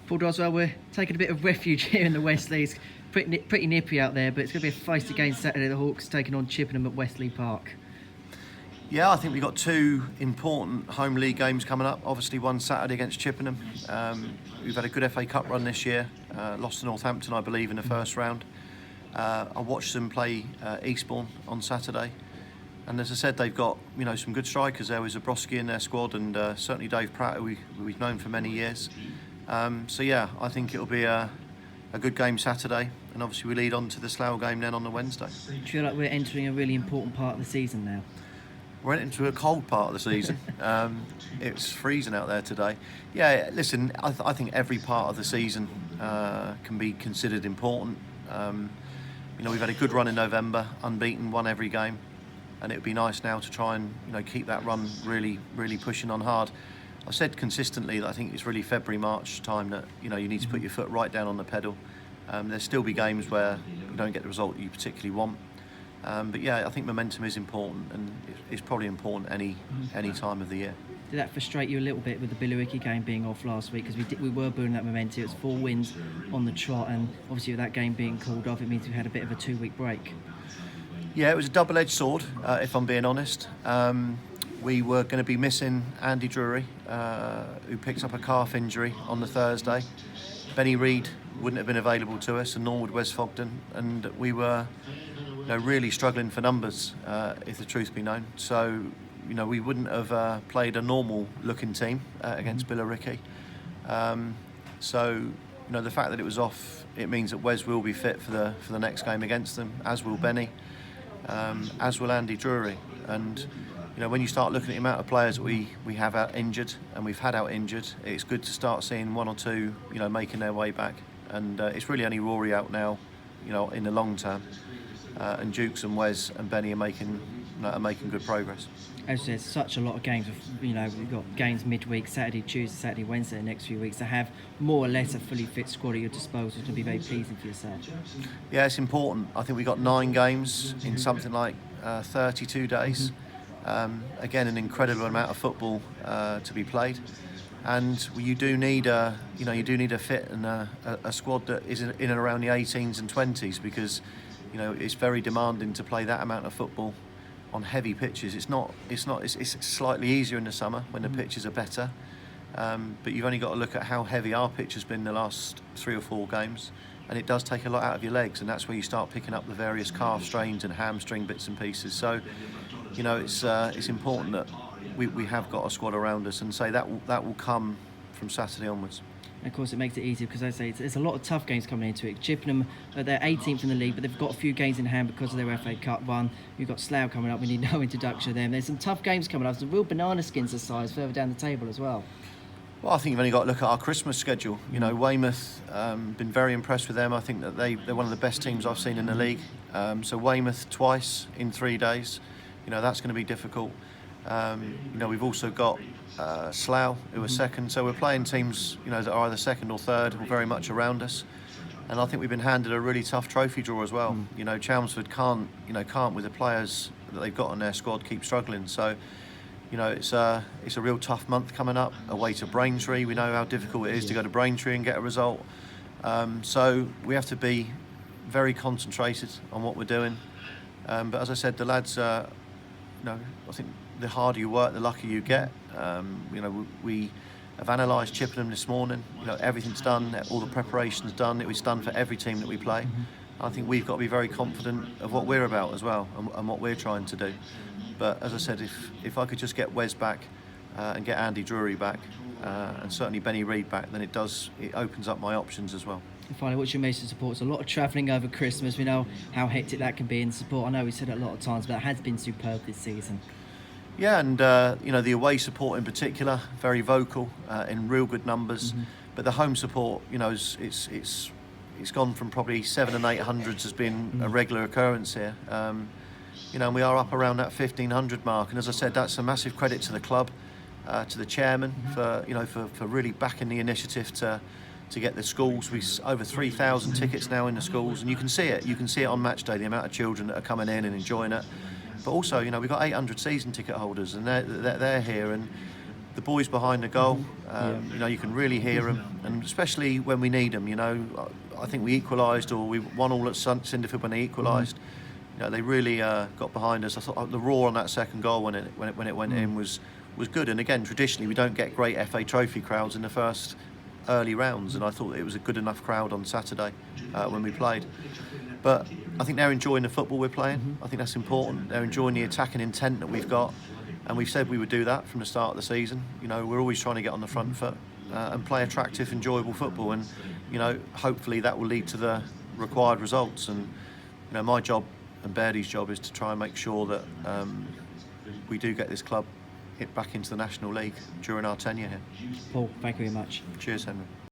Paul Doswell, we're taking a bit of refuge here in the Westley. It's pretty nippy out there, but it's going to be a feisty game Saturday. The Hawks taking on Chippenham at Westley Park. Yeah, I think we've got two important home league games coming up. Obviously, one Saturday against Chippenham. We've had a good FA Cup run this year. Lost to Northampton, I believe, in the first round. I watched them play Eastbourne on Saturday. And as I said, they've got some good strikers there with Zabrowski in their squad, and certainly Dave Pratt, who we've known for many years. So yeah, I think it'll be a good game Saturday, and obviously we lead on to the Slough game then on the Wednesday. Do you feel like we're entering a really important part of the season now? We're into a cold part of the season. It's freezing out there today. Yeah, listen, I think every part of the season can be considered important. We've had a good run in November, unbeaten, won every game, and it would be nice now to try and keep that run really, really pushing on hard. I've said consistently that I think it's really February, March time that you need to put your foot right down on the pedal. There'll still be games where you don't get the result you particularly want. But yeah, I think momentum is important, and it's probably important any time of the year. Did that frustrate you a little bit with the Billericay game being off last week? Because we were building that momentum. It was 4 wins on the trot, and obviously with that game being called off, it means we had a bit of a 2-week break. Yeah, it was a double-edged sword, if I'm being honest. We were going to be missing Andy Drury, who picks up a calf injury on the Thursday. Benny Reid wouldn't have been available to us, and nor would Wes Fogden, and we were really struggling for numbers, if the truth be known. So, we wouldn't have played a normal-looking team against Billericay. So, the fact that it was off, it means that Wes will be fit for the next game against them, as will Benny, as will Andy Drury. And when you start looking at the amount of players that we have out injured, and we've had out injured, it's good to start seeing one or two, making their way back. And it's really only Rory out now, in the long term. And Dukes and Wes and Benny are making good progress. As you said, such a lot of games. We've got games midweek, Saturday, Tuesday, Saturday, Wednesday, the next few weeks. To have more or less a fully fit squad at your disposal to be very pleasing for yourself. Yeah, it's important. I think we've got 9 games in something like 32 days. Again, an incredible amount of football to be played, and you do need a fit and a squad that is in and around the 18s and 20s, because it's very demanding to play that amount of football on heavy pitches. It's slightly easier in the summer when the pitches are better, but you've only got to look at how heavy our pitch has been the last 3 or 4 games, and it does take a lot out of your legs, and that's where you start picking up the various calf strains and hamstring bits and pieces. So it's important that we have got a squad around us, and say that will come from Saturday onwards. And of course, it makes it easier because, as I say, there's a lot of tough games coming into it. Chippenham, they're 18th in the league, but they've got a few games in hand because of their FA Cup run. You've got Slough coming up. We need no introduction to them. There's some tough games coming up. Some real banana skins of size further down the table as well. Well, I think you've only got to look at our Christmas schedule. Weymouth, been very impressed with them. I think that they're one of the best teams I've seen in the league. So Weymouth twice in 3 days. That's going to be difficult. We've also got Slough, who are second. So we're playing teams, that are either second or third, or very much around us. And I think we've been handed a really tough trophy draw as well. Chelmsford can't with the players that they've got on their squad, keep struggling. So, it's a real tough month coming up. Away to Braintree, we know how difficult it is to go to Braintree and get a result. So we have to be very concentrated on what we're doing. But as I said, the lads, I think the harder you work, the luckier you get. We have analysed Chippenham this morning. Everything's done, all the preparation's done. It was done for every team that we play. I think we've got to be very confident of what we're about as well, and what we're trying to do. But as I said, if I could just get Wes back and get Andy Drury back, and certainly Benny Reid back, then it opens up my options as well. And finally, what's your message to support? It's a lot of travelling over Christmas. We know how hectic that can be in support. I know we said it a lot of times, but it has been superb this season. Yeah, and the away support in particular, very vocal, in real good numbers. But the home support, it's gone from probably 700 and 800s has been a regular occurrence here. And we are up around that 1,500 mark. And as I said, that's a massive credit to the club, to the chairman for really backing the initiative to get the schools. We over 3,000 tickets now in the schools, and you can see it. You can see it on match day, the amount of children that are coming in and enjoying it. But also, we've got 800 season ticket holders, and they're here, and the boys behind the goal. Yeah. You know, you can really hear them, and especially when we need them. You know, I think we equalised, or we won all at Cinderfield when they equalised. You know, they really got behind us. I thought the roar on that second goal when it went in was good. And again, traditionally we don't get great FA Trophy crowds in the first early rounds, and I thought it was a good enough crowd on Saturday when we played. But I think they're enjoying the football we're playing. I think that's important. They're enjoying the attacking intent that we've got, and we've said we would do that from the start of the season. You know, we're always trying to get on the front foot and play attractive, enjoyable football, and you know, hopefully that will lead to the required results. And you know, my job and Bairdy's job is to try and make sure that we do get this club hit back into the National League during our tenure here. Paul, thank you very much. Cheers, Henry.